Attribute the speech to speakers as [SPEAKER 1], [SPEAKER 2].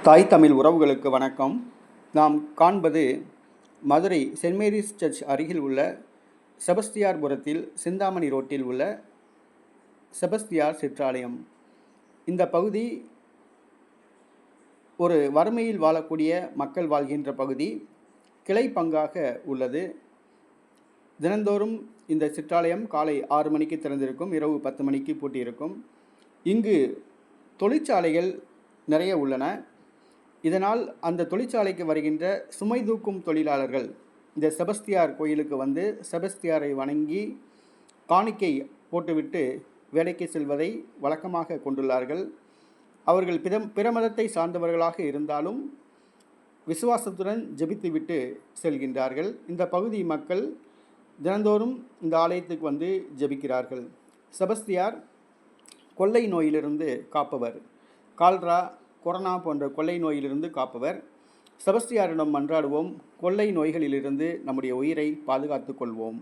[SPEAKER 1] தாய் தமிழ் உறவுகளுக்கு வணக்கம். நாம் காண்பது மதுரை சென்ட் மேரிஸ் சர்ச் அருகில் உள்ள செபஸ்தியார்புரத்தில் சிந்தாமணி ரோட்டில் உள்ள செபஸ்தியார் சிற்றாலயம். இந்த பகுதி ஒரு வறுமையில் வாழக்கூடிய மக்கள் வாழ்கின்ற பகுதி. கிளை பங்காக உள்ளது. தினந்தோறும் இந்த சிற்றாலயம் காலை 6 மணிக்கு திறந்திருக்கும், இரவு 10 மணிக்கு பூட்டியிருக்கும். இங்கு தொழிற்சாலைகள் நிறைய உள்ளன. இதனால் அந்த தொழிற்சாலைக்கு வருகின்ற சுமை தூக்கும் தொழிலாளர்கள் இந்த செபஸ்தியார் கோயிலுக்கு வந்து செபஸ்தியாரை வணங்கி காணிக்கை போட்டுவிட்டு வேலைக்கு செல்வதை வழக்கமாக கொண்டுள்ளார்கள். அவர்கள் பிற மதத்தை சார்ந்தவர்களாக இருந்தாலும் விசுவாசத்துடன் ஜெபித்துவிட்டு செல்கின்றார்கள். இந்த பகுதி மக்கள் தினந்தோறும் இந்த ஆலயத்துக்கு வந்து ஜெபிக்கிறார்கள். செபஸ்தியார் கொள்ளை நோயிலிருந்து காப்பவர். கால்ரா, கொரோனா போன்ற கொள்ளை நோயிலிருந்து காப்பவர். செபஸ்தியாரிடம் மன்றாடுவோம். கொள்ளை நோய்களிலிருந்து நம்முடைய உயிரை பாதுகாத்து கொள்வோம்.